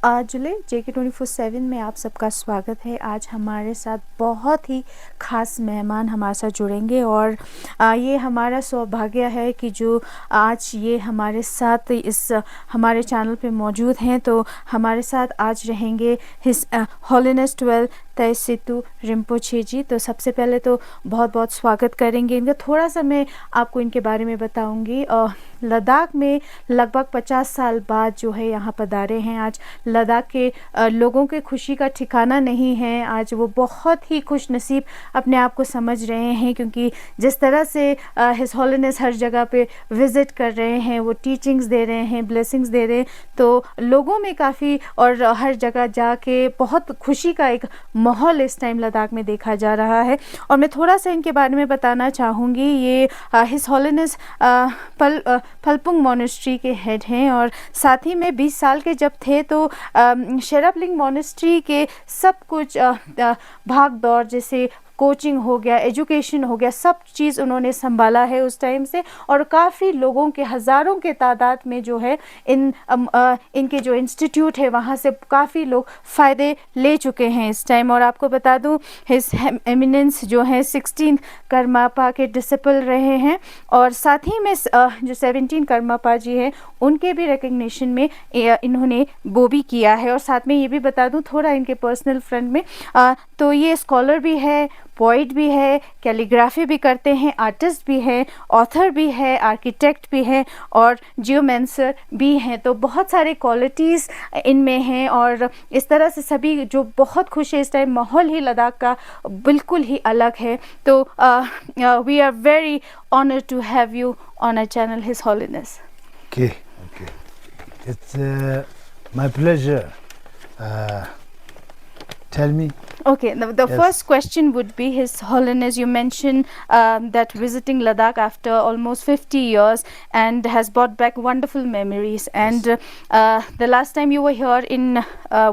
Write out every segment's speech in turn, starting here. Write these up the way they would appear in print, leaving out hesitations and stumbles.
जुले JK24/7 में आप सबका स्वागत है। आज हमारे साथ बहुत ही ख़ास मेहमान हमारे साथ जुड़ेंगे और ये हमारा सौभाग्य है कि जो आज ये हमारे साथ इस हमारे चैनल पे मौजूद हैं। तो हमारे साथ आज रहेंगे his holiness 12 Tai Situpa Rinpoche जी। तो सबसे पहले तो बहुत बहुत स्वागत करेंगे इनका। थोड़ा सा मैं आपको इनके बारे में बताऊंगी। लद्दाख में लगभग 50 साल बाद जो है यहाँ पधारे हैं। आज लद्दाख के लोगों के खुशी का ठिकाना नहीं है। आज वो बहुत ही खुश नसीब अपने आप को समझ रहे हैं, क्योंकि जिस तरह से हिज होलिनेस हर जगह पे विज़िट कर रहे हैं, वो टीचिंग्स दे रहे हैं, ब्लेसिंग्स दे रहे हैं, तो लोगों में काफ़ी और हर जगह जाके बहुत खुशी का एक माहौल इस टाइम लद्दाख में देखा जा रहा है। और मैं थोड़ा सा इनके बारे में बताना चाहूँगी। ये हिज होलिनेस पलपुंग मोनेस्ट्री के हेड हैं और साथ ही में 20 साल के जब थे तो शेराब्लिंग मोनास्ट्री के सब कुछ भाग दौड़, जैसे कोचिंग हो गया, एजुकेशन हो गया, सब चीज़ उन्होंने संभाला है उस टाइम से। और काफ़ी लोगों के हज़ारों के तादाद में जो है इनके जो इंस्टीट्यूट है वहाँ से काफ़ी लोग फ़ायदे ले चुके हैं इस टाइम। और आपको बता दूँ हिज एमिनेंस जो है 16 कर्मापा के डिसिपल रहे हैं और साथ ही में जो 17 कर्मापा जी हैं उनके भी रिकग्निशन में इन्होंने वो भी किया है। और साथ में ये भी बता दूँ थोड़ा इनके पर्सनल फ्रंट में, तो ये स्कॉलर भी है, पोइट भी है, कैलीग्राफी भी करते हैं, आर्टिस्ट भी है, ऑथर भी है, आर्किटेक्ट भी है और जियोमेंसर भी हैं। तो बहुत सारे क्वालिटीज़ इनमें हैं और इस तरह से सभी जो बहुत खुश है इस टाइम। माहौल ही लद्दाख का बिल्कुल ही अलग है। तो we are very honoured to have you on our channel his holiness. Okay, it's my pleasure. Tell me. Okay, the Yes. first question would be, His Holiness, you mentioned that visiting Ladakh after almost 50 years and has brought back wonderful memories. And the last time you were here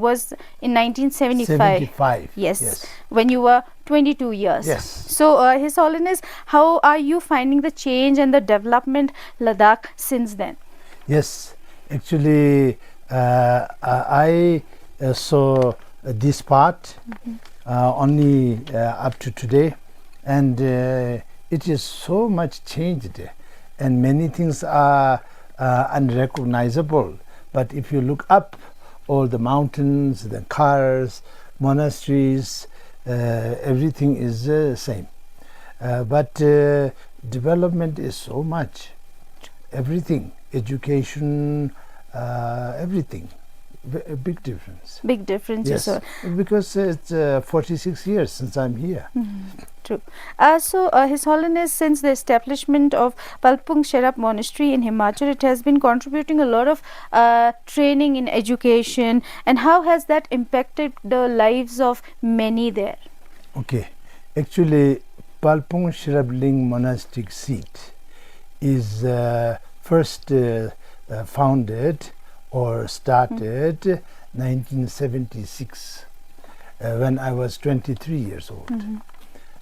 was in 1975. 75. Yes, when you were 22 years. Yes. So, His Holiness, how are you finding the change and the development Ladakh since then? Yes, actually, I saw this part only up to today, and it is so much changed, and many things are unrecognizable. But if you look up, all the mountains, the cars, monasteries, everything is the same. But development is so much. Everything, education, everything. A big difference. Big difference, Yes, sir. because it's 46 years since I'm here. True. So, His Holiness, since the establishment of Palpung Monastery in Himachal, it has been contributing a lot of training in education. And how has that impacted the lives of many there? Okay, actually, Palpung Sherabling Monastic Seat is first founded or started 1976 when I was 23 years old.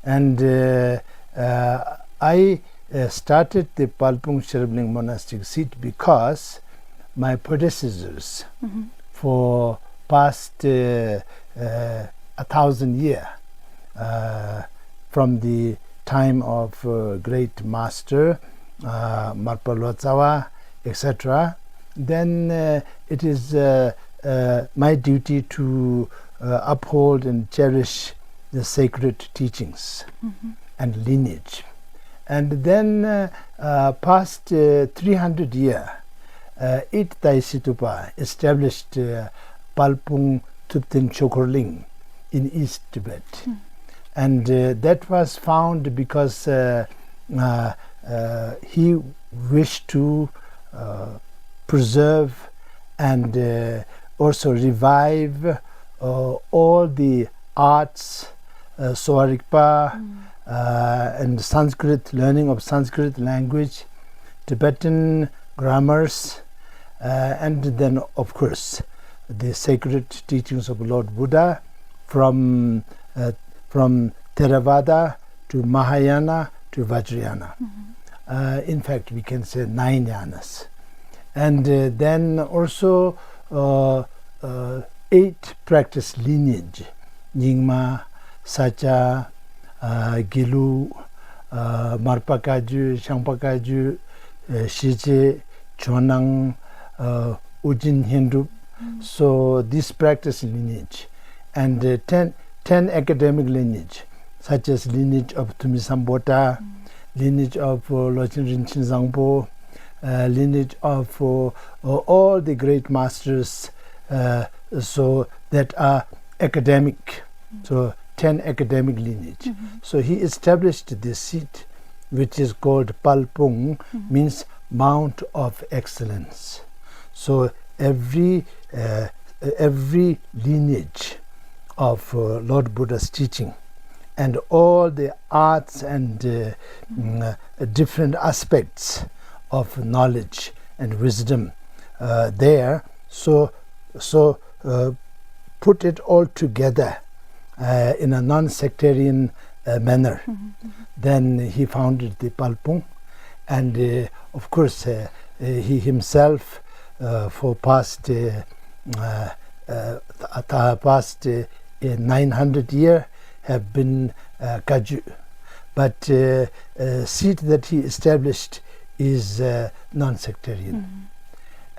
And I started the Palpung Sherabling Monastic Seat because my predecessors for past 1,000 years from the time of great master Marpalotsawa, etc., then it is my duty to uphold and cherish the sacred teachings and lineage. And then past 300 years, it Tai Situpa established Palpung Tupten Chokorling in East Tibet. And that was found because he wished to preserve and also revive all the arts, Soarikpa, and Sanskrit, learning of Sanskrit language, Tibetan grammars, and then of course the sacred teachings of Lord Buddha from Theravada to Mahayana to Vajrayana. In fact, we can say 9 yanas. And then also 8 practice lineage: Nyingma, Sacha, Gilu, Marpakaju, Shangpakaju, Shije, Chonang, Ujin Hindu. So this practice lineage, and 10 academic lineage, such as lineage of Tumisambota, lineage of Lojin Rinchen Zangpo, lineage of all the great masters, so that are academic. So 10 academic lineage. So he established this seat, which is called Palpung, means Mount of Excellence. So every lineage of Lord Buddha's teaching, and all the arts and different aspects of knowledge and wisdom there, so put it all together in a non-sectarian manner. Then he founded the Palpung, and of course he himself for past 900 years have been Kaju, but seat that he established is non-sectarian.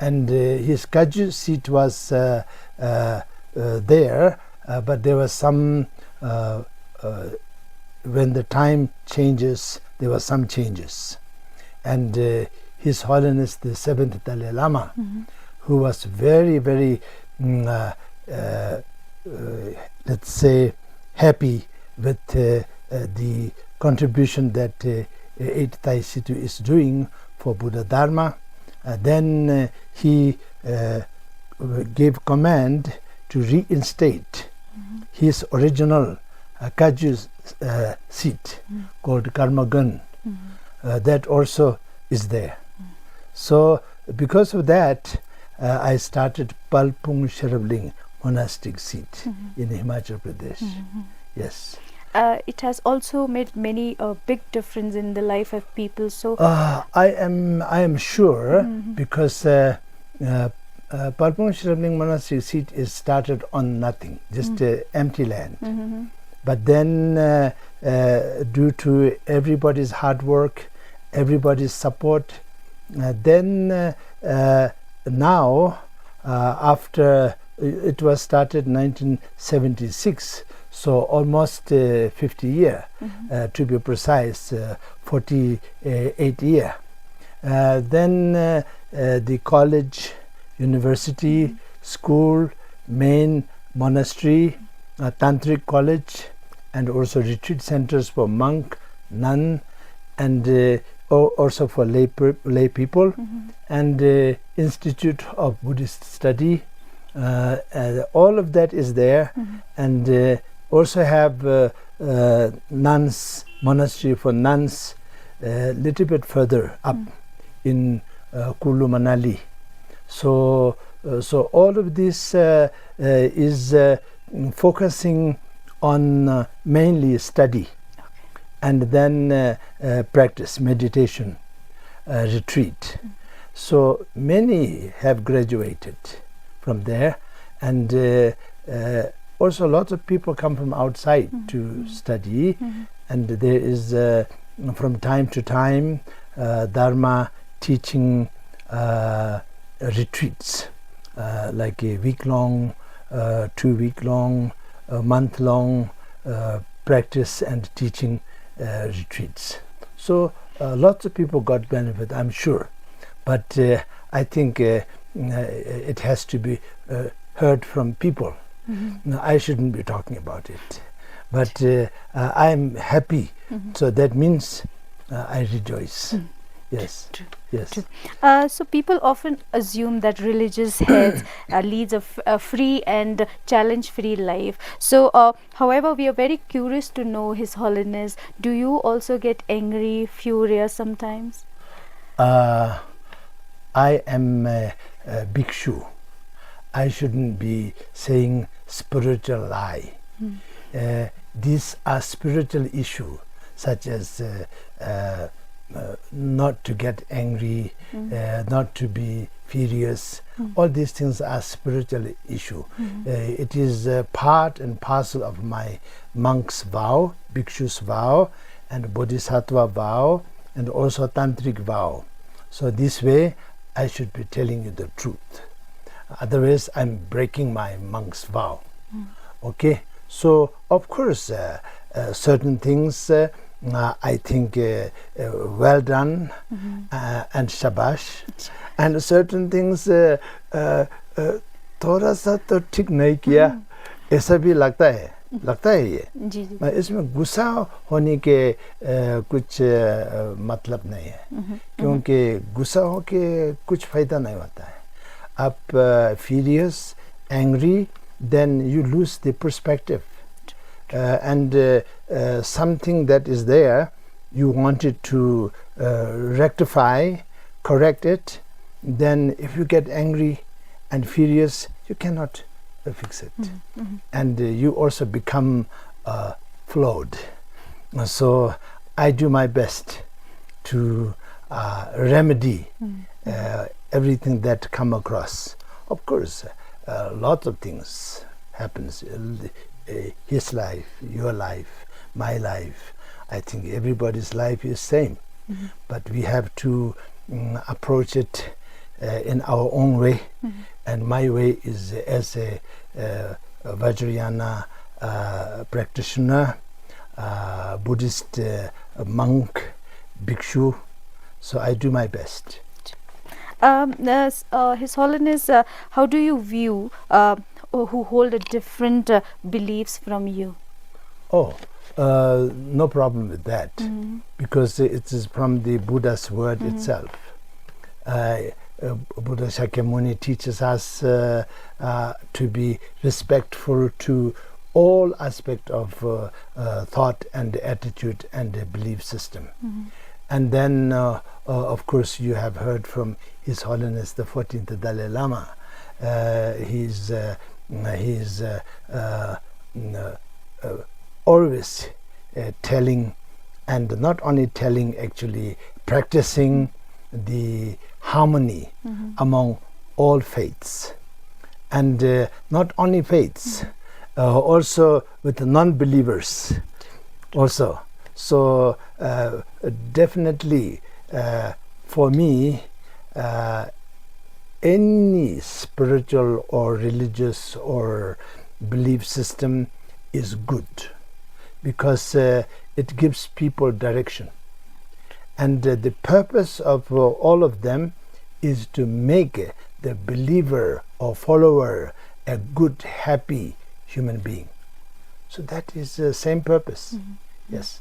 And his Kaju seat was there, but there was some, when the time changes, there were some changes. And His Holiness the 7th Dalai Lama, who was very, very, let's say, happy with the contribution that 8 Tai Situ is doing for Buddha Dharma, then he gave command to reinstate his original Kaju seat called Karmagun. That also is there. So because of that, I started Palpung Sherabling Monastic seat in Himachal Pradesh. Yes. It has also made many big difference in the life of people. So I am sure, because Palpung Sherabling Monastic seat is started on nothing, just empty land. But then due to everybody's hard work, everybody's support, then now after it was started in 1976, so almost 50 years, to be precise, 48 years. Then the college, university, school, main monastery, tantric college, and also retreat centers for monk, nun, and also for lay people, and Institute of Buddhist Study. All of that is there, and also have nuns, monastery for nuns, little bit further up in Kulu Manali. So all of this is focusing on mainly study, and then practice, meditation, retreat. So many have graduated from there, and also lots of people come from outside to study, and there is from time to time Dharma teaching retreats, like a week-long, 2-week-long, month-long practice and teaching retreats. So lots of people got benefit, I'm sure, but I think it has to be heard from people. I shouldn't be talking about it, but I'm happy, so that means I rejoice. Yes. True. Yes. True. So people often assume that religious heads leads a free and challenge-free life. So, however, we are very curious to know His Holiness. Do you also get angry, furious sometimes? I am a bhikshu. I shouldn't be saying spiritual lie. These are spiritual issues, such as not to get angry, not to be furious. All these things are spiritual issue. It is part and parcel of my monk's vow, bhikshu's vow, and bodhisattva vow, and also tantric vow. So this way I should be telling you the truth. Otherwise I'm breaking my monk's vow. Okay, so of course certain things I think well done and shabash, and certain things थोड़ा सा तो ठीक नहीं किया, ऐसा भी लगता है ये। इसमें गुस्सा होने के कुछ मतलब नहीं है, क्योंकि गुस्सा हो के कुछ फायदा नहीं होता है। आप furious, angry, then you lose the perspective. And something that is there, you wanted to rectify, correct it, then if you get angry and furious, you cannot fix it. And you also become flawed. So I do my best to remedy everything that come across. Of course, lots of things happens. His life, your life, my life. I think everybody's life is same, but we have to approach it in our own way. And my way is as a Vajrayana practitioner, Buddhist monk, bhikshu. So I do my best. His Holiness, how do you view who hold a different beliefs from you? Oh, no problem with that, because it is from the Buddha's word itself. Buddha Shakyamuni teaches us to be respectful to all aspects of thought and attitude and belief system. And then, of course, you have heard from His Holiness the 14th Dalai Lama. He's always telling, and not only telling, actually practicing the harmony among all faiths, and not only faiths, also with the non-believers also. So definitely for me, any spiritual or religious or belief system is good, because it gives people direction, and the purpose of all of them is to make the believer or follower a good, happy human being. So that is the same purpose. Yes.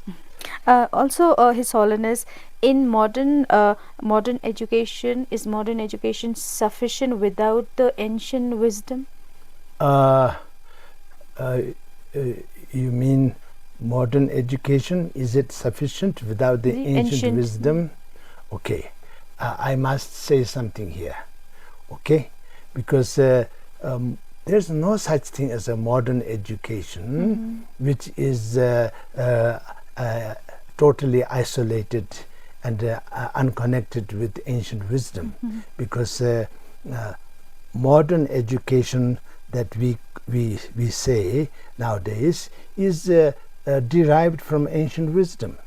Also, His Holiness, in modern education, is modern education sufficient without the ancient wisdom? You mean modern education, is it sufficient without the ancient wisdom? Okay, I must say something here, okay, because there's no such thing as a modern education which is totally isolated and unconnected with ancient wisdom, because modern education that we say nowadays is derived from ancient wisdom,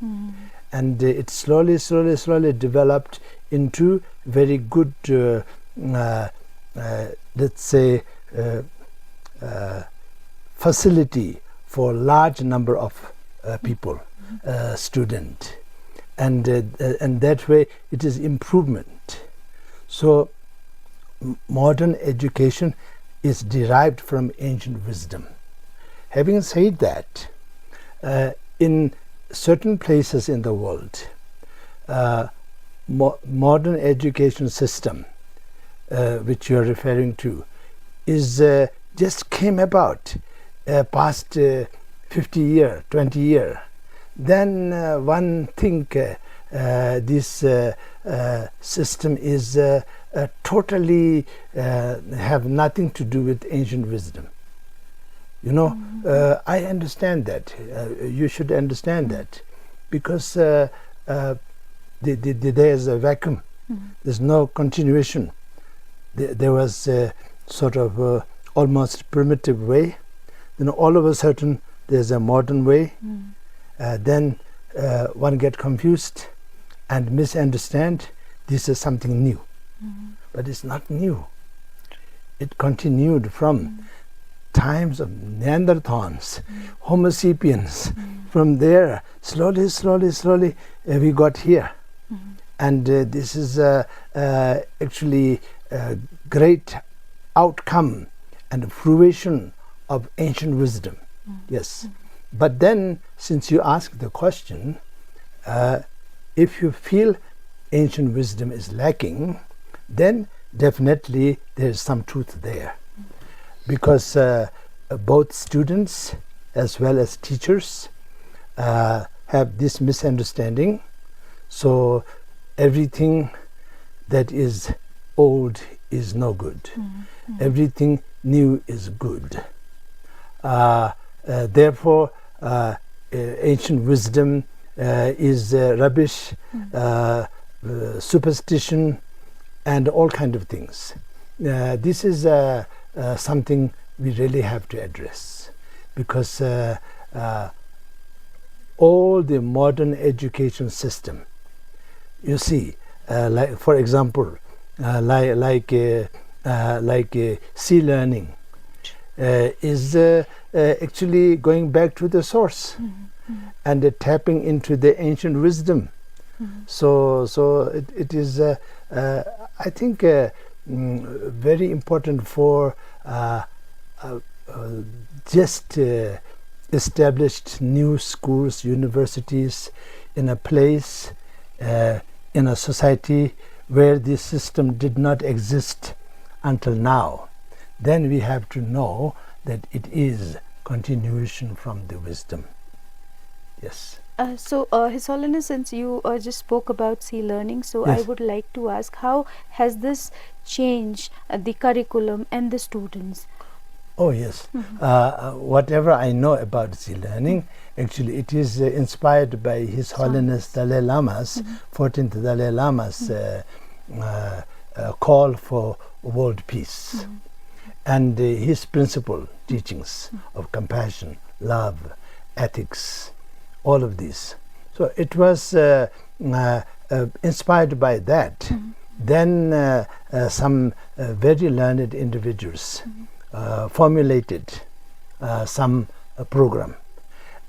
and it slowly developed into very good let's say facility for large number of people, student, and that way it is improvement. So modern education is derived from ancient wisdom. Having said that, in certain places in the world, modern education system, which you are referring to, is just came about past 50 years, 20 years. Then one think this system is totally have nothing to do with ancient wisdom. You know, I understand that. You should understand that, because there's a vacuum. There's no continuation. There was a sort of almost primitive way. Then all of a sudden there's a modern way. Then one get confused and misunderstand this is something new. But it's not new. It continued from times of Neanderthals, Homo sapiens. From there, slowly, we got here. And this is actually a great outcome and fruition of ancient wisdom. Yes. But then, since you asked the question, if you feel ancient wisdom is lacking, then definitely there is some truth there. Because both students as well as teachers have this misunderstanding. So everything that is old is no good. Everything new is good. Therefore, ancient wisdom is rubbish, superstition, and all kind of things. This is something we really have to address, because all the modern education system, you see, like for example, like sea learning is actually going back to the source and tapping into the ancient wisdom. So it is, I think, very important for just established new schools, universities in a place, in a society where this system did not exist until now. Then we have to know that it is continuation from the wisdom. Yes. So His Holiness, since you just spoke about sea learning, so Yes. I would like to ask, how has this changed the curriculum and the students? Oh yes. Whatever I know about sea learning, actually it is inspired by His Holiness Dalai Lama's, 14th Dalai Lama's call for world peace. And his principle teachings of compassion, love, ethics, all of these. So it was inspired by that. Then some very learned individuals formulated some program.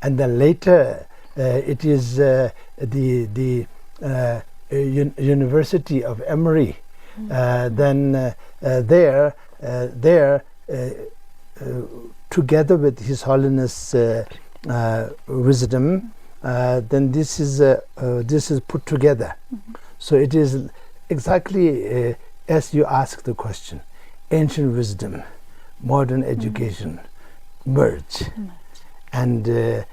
And then later it is the University of Emory. Then there, together with His Holiness wisdom, then this is put together. So it is exactly as you ask the question: ancient wisdom, modern education merge and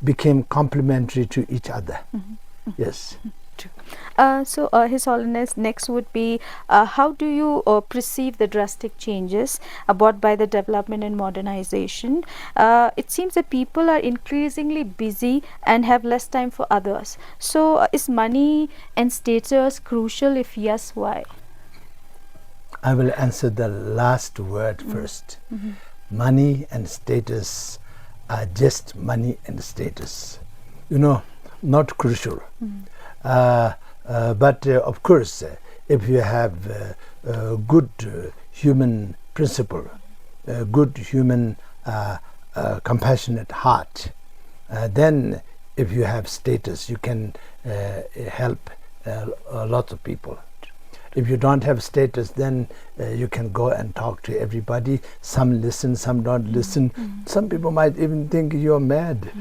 became complementary to each other. Yes. So His Holiness, next would be how do you perceive the drastic changes brought by the development and modernization? It seems that people are increasingly busy and have less time for others. So is money and status crucial? If yes, why? I will answer the last word first. Money and status are just money and status. You know, not crucial. But of course, if you have good human principle, good human compassionate heart, then if you have status, you can help a lot of people. If you don't have status, then you can go and talk to everybody. Some listen, some don't listen. Some people might even think you're mad.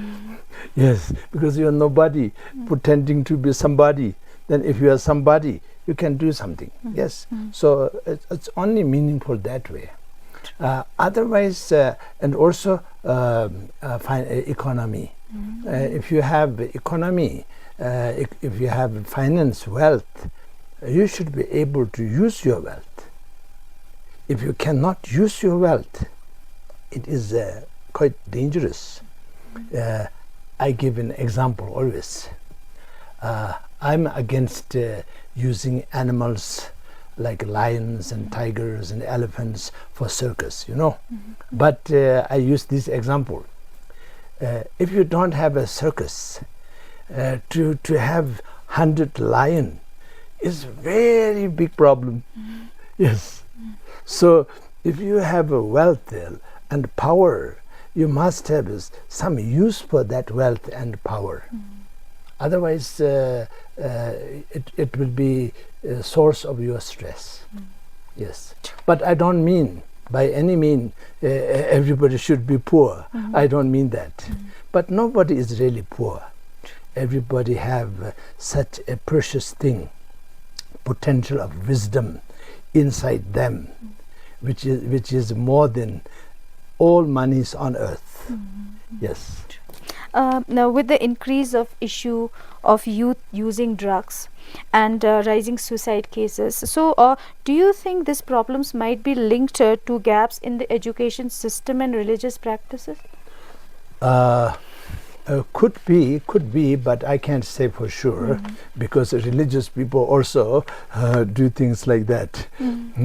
Yes, because you're nobody pretending to be somebody. Then if you are somebody, you can do something. Yes. So it's only meaningful that way. Otherwise, and also economy. If you have economy, if you have finance, wealth, you should be able to use your wealth. If you cannot use your wealth, it is quite dangerous. I give an example always. I'm against using animals like lions and tigers and elephants for circus, you know. But I use this example. If you don't have a circus, to have 100 lion is very big problem. Yes. So if you have a wealth and power, you must have some use for that wealth and power. Otherwise, it will be a source of your stress. Yes. But I don't mean by any mean everybody should be poor. I don't mean that. But nobody is really poor. Everybody have such a precious thing, potential of wisdom inside them, which is more than all monies on earth. Yes. Now, with the increase of issue of youth using drugs and rising suicide cases, so do you think these problems might be linked to gaps in the education system and religious practices? Could be, but I can't say for sure, because religious people also do things like that.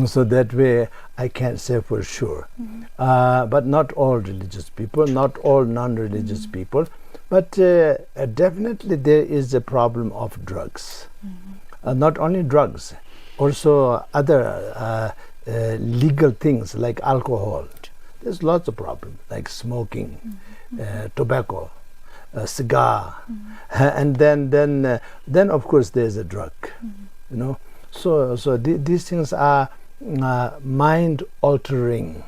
So that way I can't say for sure. But not all religious people, not all non-religious people, but definitely there is a problem of drugs. Not only drugs, also other legal things like alcohol. There's lots of problems like smoking, tobacco, cigar, and then of course there's a drug. You know, so these things are mind altering,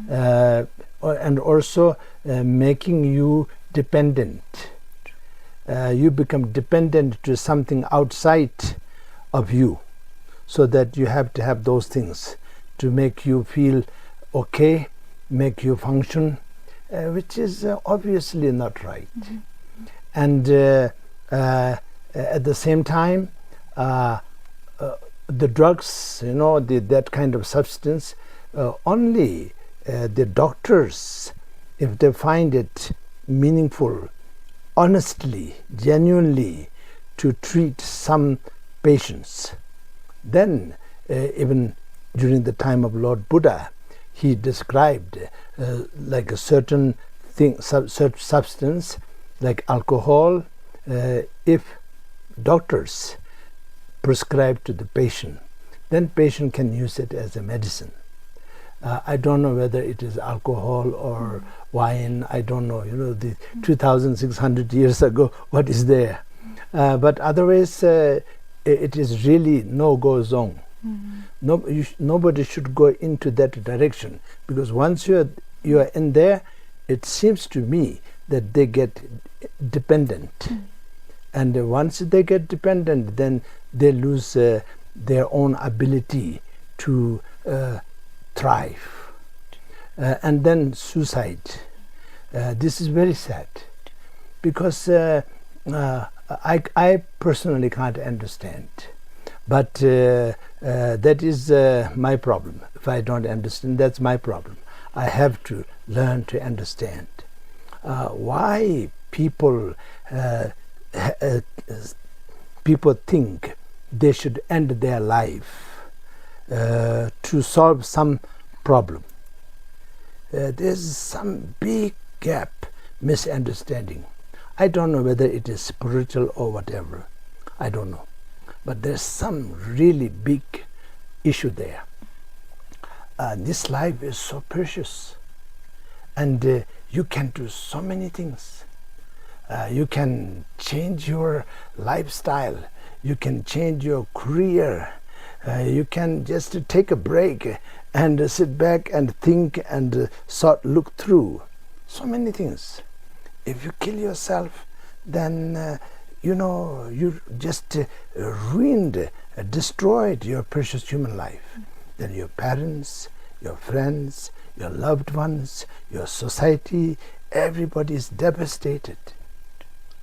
and also making you dependent. You become dependent to something outside of you, so that you have to have those things to make you feel okay, make you function, which is obviously not right. And at the same time, the drugs, you know, that kind of substance, only the doctors, if they find it meaningful, honestly, genuinely, to treat some patients, then even during the time of Lord Buddha, he described like a certain thing, certain substance, like alcohol, if doctors prescribe to the patient, then patient can use it as a medicine. I don't know whether it is alcohol or wine, I don't know, you know, the 2,600 years ago, what is there? But otherwise, it is really no-go zone. Nobody should go into that direction, because once you are in there, it seems to me that they get dependent. And once they get dependent, then they lose their own ability to thrive. And then suicide. This is very sad, because I personally can't understand. But that is my problem. If I don't understand, that's my problem. I have to learn to understand why people think they should end their life to solve some problem. There's some big gap, misunderstanding. I don't know whether it is spiritual or whatever. I don't know. But there's some really big issue there. This life is so precious, and you can do so many things. You can change your lifestyle, you can change your career, you can just take a break and sit back and think and look through so many things. If you kill yourself, then you know, you just ruined, destroyed your precious human life. Then your parents, your friends, your loved ones, your society, everybody is devastated.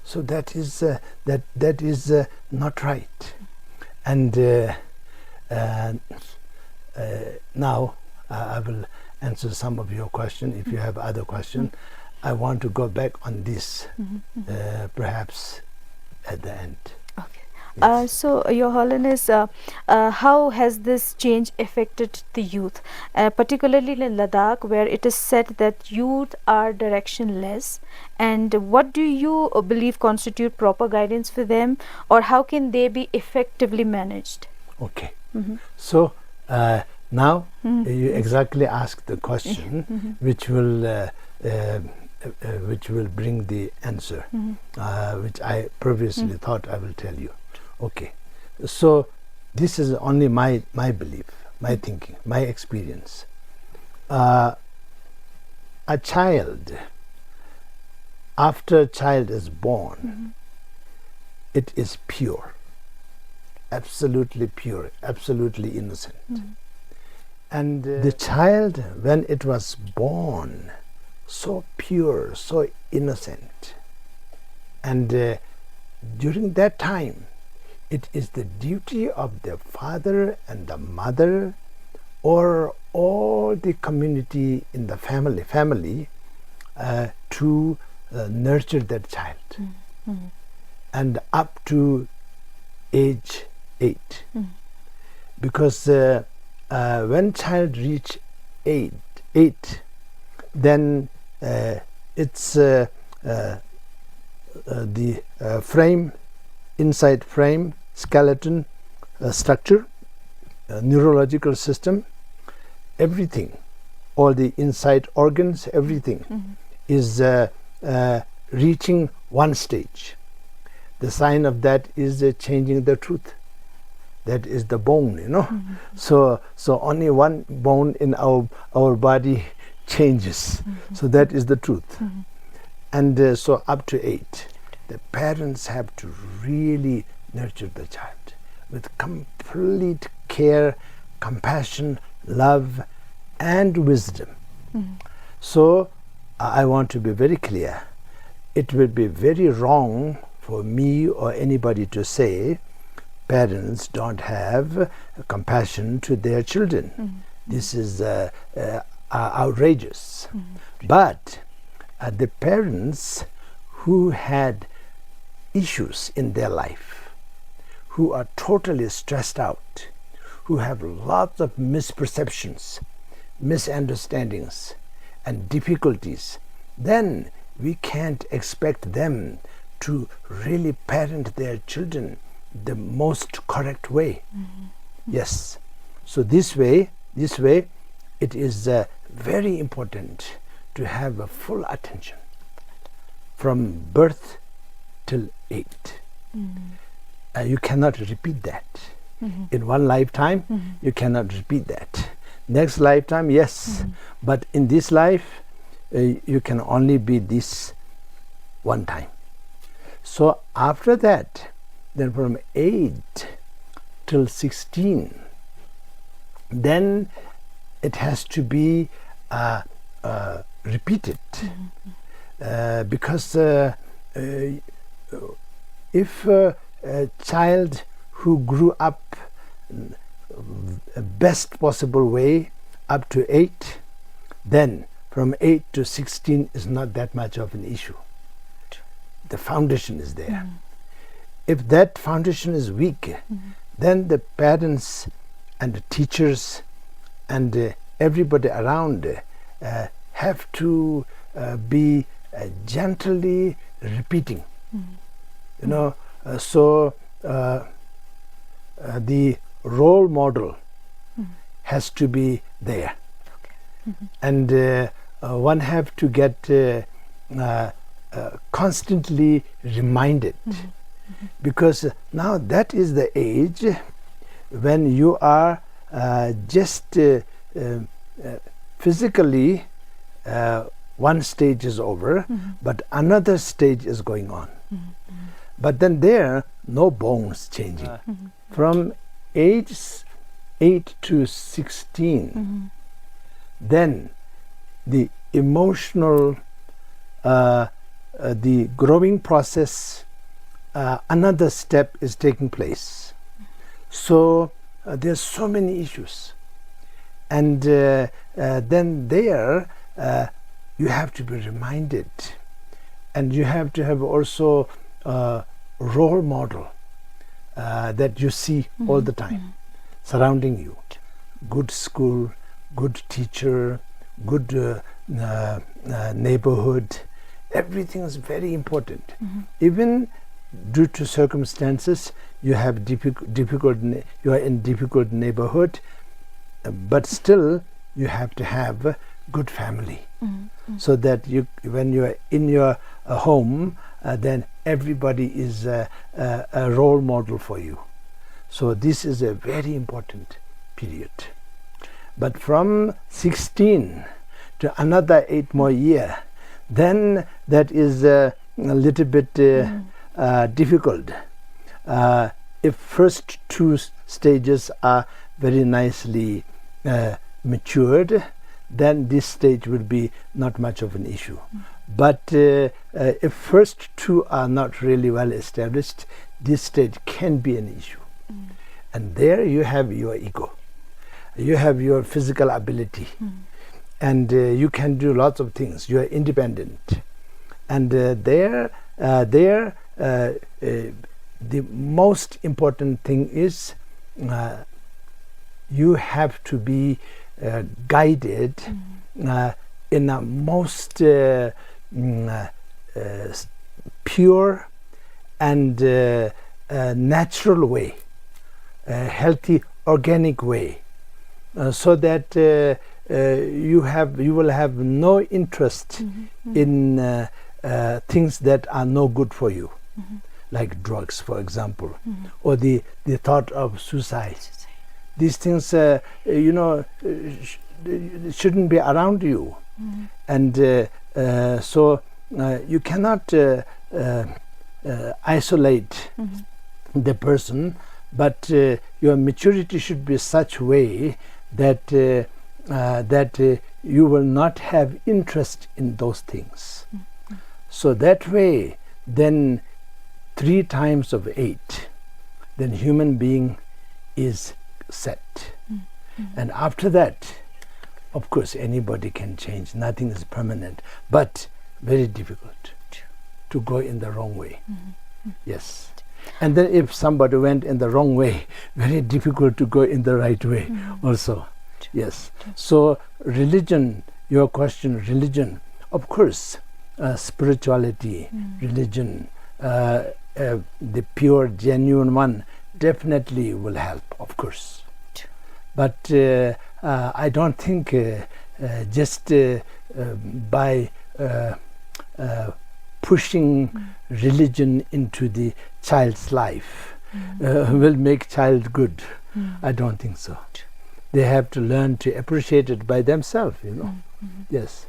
So that is not right. And now I will answer some of your questions. If you have other questions, I want to go back on this, perhaps at the end. Okay. Yes. So, Your Holiness, how has this change affected the youth, particularly in Ladakh, where it is said that youth are directionless? And what do you believe constitute proper guidance for them, or how can they be effectively managed? Okay. Mhm. So now Mhm. you Yes. exactly ask the question Mhm. which will bring the answer, Mhm. which I previously thought I will tell you. Okay. So this is only my belief, my thinking, my experience. A child, after a child is born, it is pure, absolutely pure, absolutely innocent. And the child, when it was born, so pure, so innocent, and during that time, it is the duty of the father and the mother, or all the community in the family, to nurture that child, and up to age 8, because when child reach 8, then it's the frame, inside frame, skeleton, structure, neurological system, everything, all the inside organs, everything is reaching one stage. The sign of that is changing the truth. That is the bone, you know. So only one bone in our body changes. So that is the truth. And so up to 8, the parents have to really nurture the child with complete care, compassion, love, and wisdom. So I want to be very clear. It would be very wrong for me or anybody to say parents don't have compassion to their children. This is outrageous. But the parents who had issues in their life, who are totally stressed out, who have lots of misperceptions, misunderstandings, and difficulties, then we can't expect them to really parent their children the most correct way. Yes. So this way, it is very important to have a full attention from birth till 8. You cannot repeat that. In one lifetime, you cannot repeat that. Next lifetime, yes. But in this life, you can only be this one time. So after that, then from 8 till 16, then it has to be repeated. Because if a child who grew up best possible way up to 8, then from 8 to 16 is not that much of an issue. The foundation is there. If that foundation is weak, then the parents and the teachers and everybody around have to be gently repeating. You know, so the role model has to be there. And one have to get constantly reminded, because now that is the age when you are just physically one stage is over, but another stage is going on. But then there, no bones changing. From age 8 to 16, then the emotional, the growing process, another step is taking place. So there's so many issues. And then there, you have to be reminded. And you have to have also a role model, that you see all the time surrounding you. Good school, good teacher, good neighborhood. Everything is very important. Even due to circumstances, you have you are in difficult neighborhood, but still you have to have a good family, so that when you are in your home, then everybody is a role model for you. So this is a very important period. But from 16 to another 8 more years, then that is a little bit difficult. If first 2 stages are very nicely matured, then this stage will be not much of an issue. But if first 2 are not really well established, this stage can be an issue. And there you have your ego, you have your physical ability, and you can do lots of things. You are independent, and the most important thing is you have to be guided in a most pure and natural way, a healthy, organic way, so that you will have no interest in things that are no good for you, like drugs, for example, or the thought of suicide. These things, shouldn't be around you, and so you cannot isolate the person, but your maturity should be such way that you will not have interest in those things. So that way, then 3 times of 8, then human being is set. And after that, of course, anybody can change. Nothing is permanent, but very difficult to go in the wrong way. Yes. And then if somebody went in the wrong way, very difficult to go in the right way also. Yes. So religion, your question, religion, of course, spirituality, religion, the pure, genuine one, definitely will help, of course. But I don't think just by pushing religion into the child's life will make child good. I don't think so. They have to learn to appreciate it by themselves, Yes.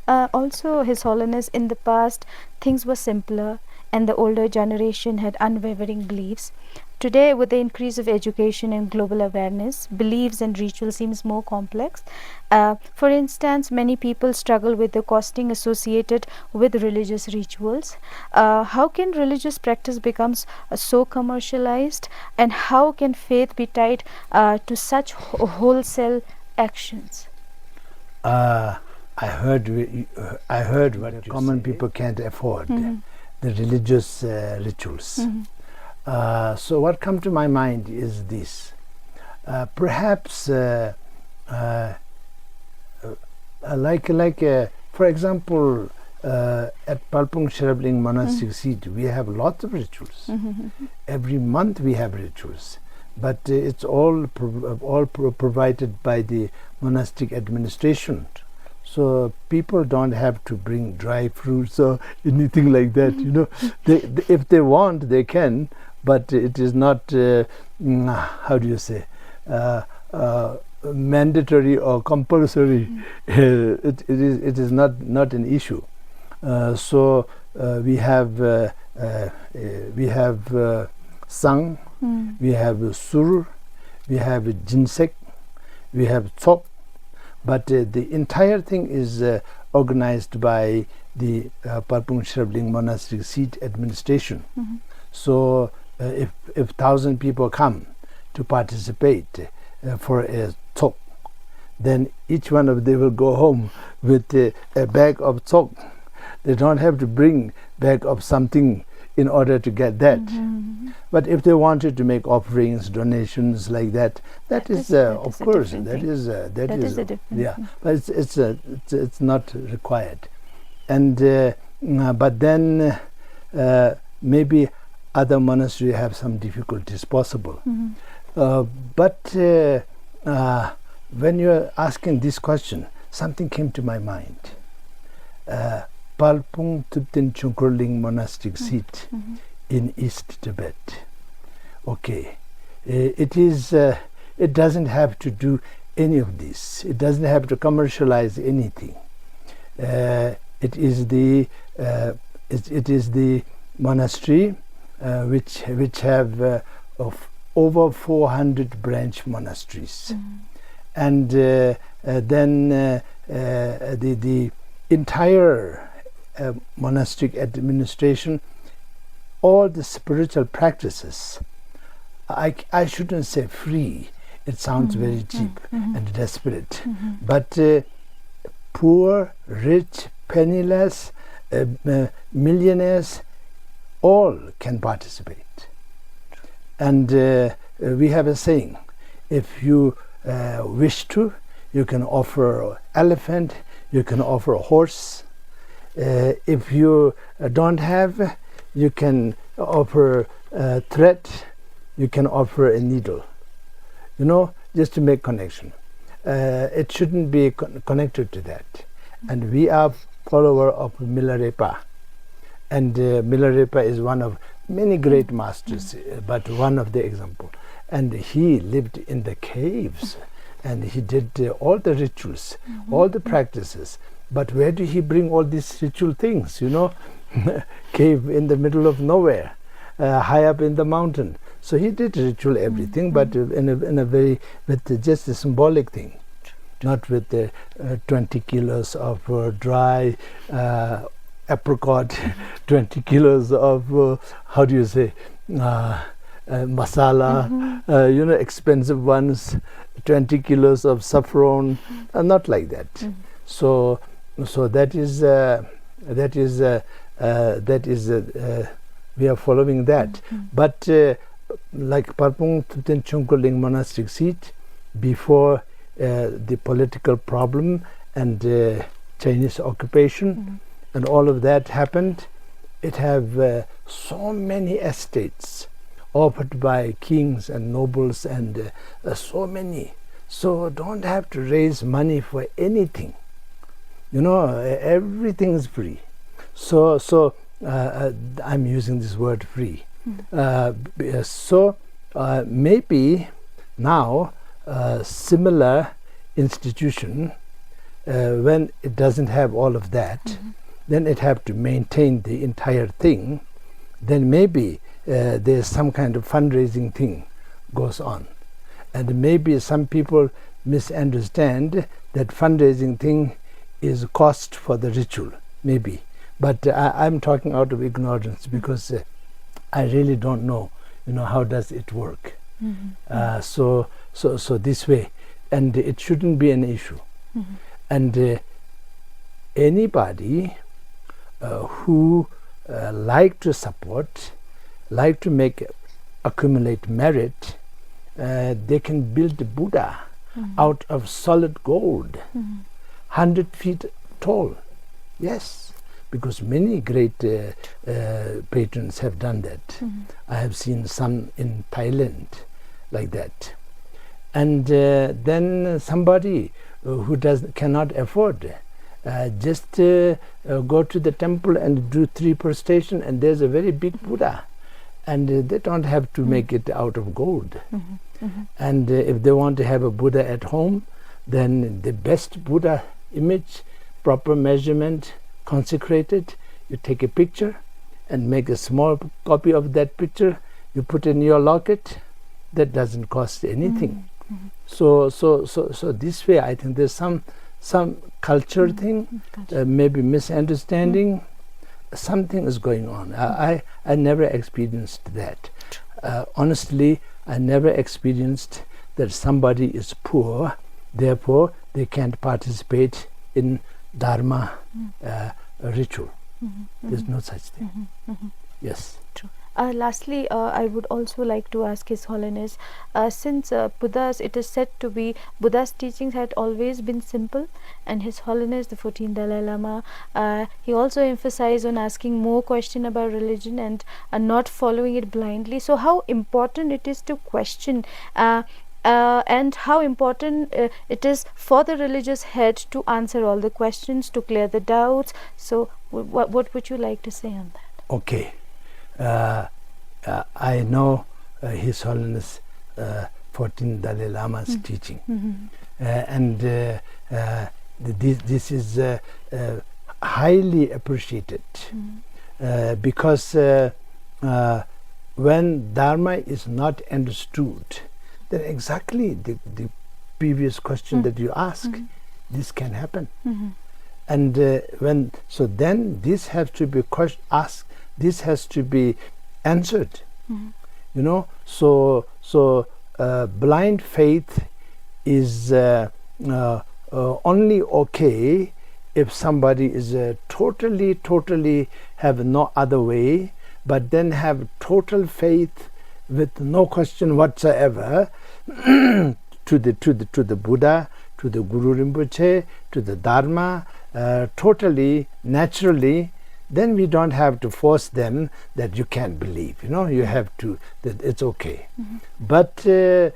Also, His Holiness, in the past, things were simpler and the older generation had unwavering beliefs. Today, with the increase of education and global awareness, beliefs and rituals seems more complex. For instance, many people struggle with the costing associated with religious rituals. How can religious practice becomes so commercialized, and how can faith be tied to such wholesale actions? I heard what common people can't afford, the religious rituals. So what come to my mind is this. Perhaps for example, at Palpung Sherabling Monastic Seat, we have lots of rituals. Every month we have rituals, but it's all provided by the monastic administration. So people don't have to bring dry fruits or anything like that. If they want, they can, but it is not how do you say, mandatory or compulsory. It is not an issue. So we have sang, we have sur, we have jinsek, we have tsok. But the entire thing is organized by the Palpung Sherabling Monastic Seat administration. So if 1,000 people come to participate for a tsok, then each one of them will go home with a bag of tsok. They don't have to bring bag of something, in order to get that. But if they wanted to make offerings, donations like that, that is of course that is a different but it's not required. And but then maybe other monasteries have some difficulties possible. But when you're asking this question, something came to my mind. Palpung Monastic seat in East Tibet. Okay, it is. It doesn't have to do any of this. It doesn't have to commercialize anything. It is the monastery which have of over 400 branch monasteries, and then the entire monastic administration, all the spiritual practices. I shouldn't say free. It sounds very cheap and desperate, but poor, rich, penniless, millionaires, all can participate. And we have a saying: if you wish to, you can offer elephant, you can offer a horse. If you don't have, you can offer a thread, you can offer a needle. You know, just to make connection. It shouldn't be connected to that. And we are follower of Milarepa. And Milarepa is one of many great masters, but one of the example. And he lived in the caves, and he did all the rituals, all the practices. But where did he bring all these ritual things? You know, cave in the middle of nowhere, high up in the mountain. So he did ritual everything, but in a very with just a symbolic thing, not with the 20 kilos of dry apricot, 20 kilos of how do you say masala, you know, expensive ones, 20 kilos of saffron, not like that. So that is we are following that. But like Palpung Monastic seat, before the political problem and Chinese occupation and all of that happened, it have so many estates offered by kings and nobles and so many. So don't have to raise money for anything. You know, everything is free. So I'm using this word free. So maybe now similar institution, when it doesn't have all of that, then it have to maintain the entire thing. Then maybe there's some kind of fundraising thing goes on, and maybe some people misunderstand that fundraising thing is cost for the ritual, maybe. But I'm talking out of ignorance, because I really don't know, you know, how does it work. So this way, and it shouldn't be an issue. And anybody who like to support, like to accumulate merit, they can build a Buddha out of solid gold, 100 feet tall. Yes, because many great patrons have done that. I have seen some in Thailand like that. And then somebody who cannot afford, just go to the temple and do 3 per station, and there's a very big Buddha, and they don't have to make it out of gold. And if they want to have a Buddha at home, then the best Buddha image, proper measurement, consecrated, you take a picture and make a small copy of that picture, you put in your locket. That doesn't cost anything. So this way, I think there's some culture thing, maybe misunderstanding. Something is going on. I never experienced that. Honestly, I never experienced that somebody is poor, therefore they can't participate in Dharma ritual. There's no such thing. Yes. True. Lastly, I would also like to ask His Holiness, since it is said to be Buddha's teachings had always been simple, and His Holiness the 14th Dalai Lama, he also emphasized on asking more question about religion and not following it blindly. So, how important it is to question, and how important it is for the religious head to answer all the questions, to clear the doubts. So, what would you like to say on that? Okay. I know His Holiness 14 Dalai Lama's teaching, and this is highly appreciated because when Dharma is not understood, then exactly the previous question that you ask, this can happen. And then this has to be asked. This has to be answered. You know, so blind faith is only okay if somebody is totally have no other way, but then have total faith with no question whatsoever to the Buddha, to the Guru Rinpoche, to the Dharma, totally naturally. Then we don't have to force them that you can't believe. You know, you have to. That it's okay. But as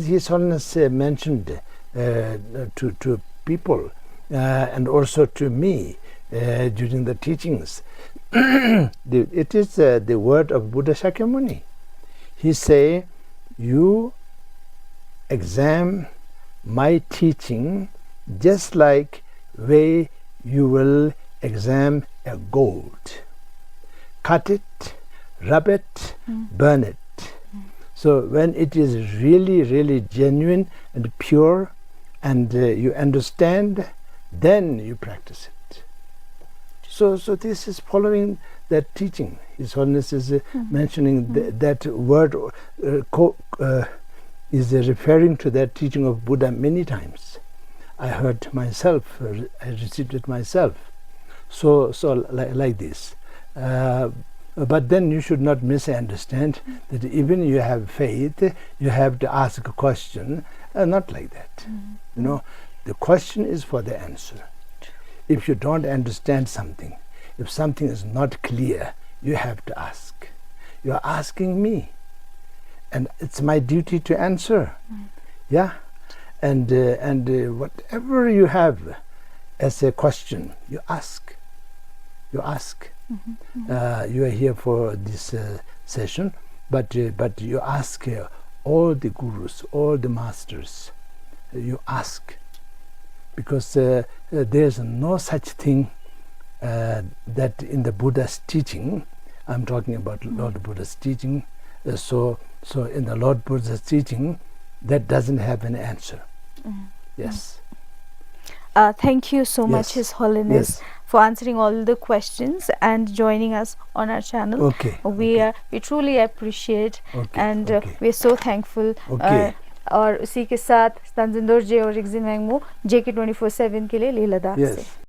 His Holiness mentioned to people and also to me during the teachings, it is the word of Buddha Shakyamuni. He say, "You examine my teaching just like way you will examine a gold. Cut it, rub it, burn it. So when it is really genuine and pure, and you understand, then you practice it." So this is following that teaching. His Holiness is mentioning that word is referring to that teaching of Buddha many times. I heard myself, I received it myself. So like this. But then you should not misunderstand that even you have faith, you have to ask a question. Not like that. You know, the question is for the answer. If you don't understand something, if something is not clear, you have to ask. You are asking me, and it's my duty to answer. Yeah, and whatever you have as a question, you ask. You ask. You are here for this session, but you ask all the gurus, all the masters. You ask, because there's no such thing that in the Buddha's teaching. I'm talking about Lord Buddha's teaching. So in the Lord Buddha's teaching, that doesn't have an answer. Yes. Thank you so much, His Holiness, for answering all the questions and joining us on our channel. Okay. We truly appreciate, and we're so thankful. और उसी के साथ तंजिन दोरजे और रिक्जिन वैंगमो JK 24/7 के लिए लेह लद्दाख से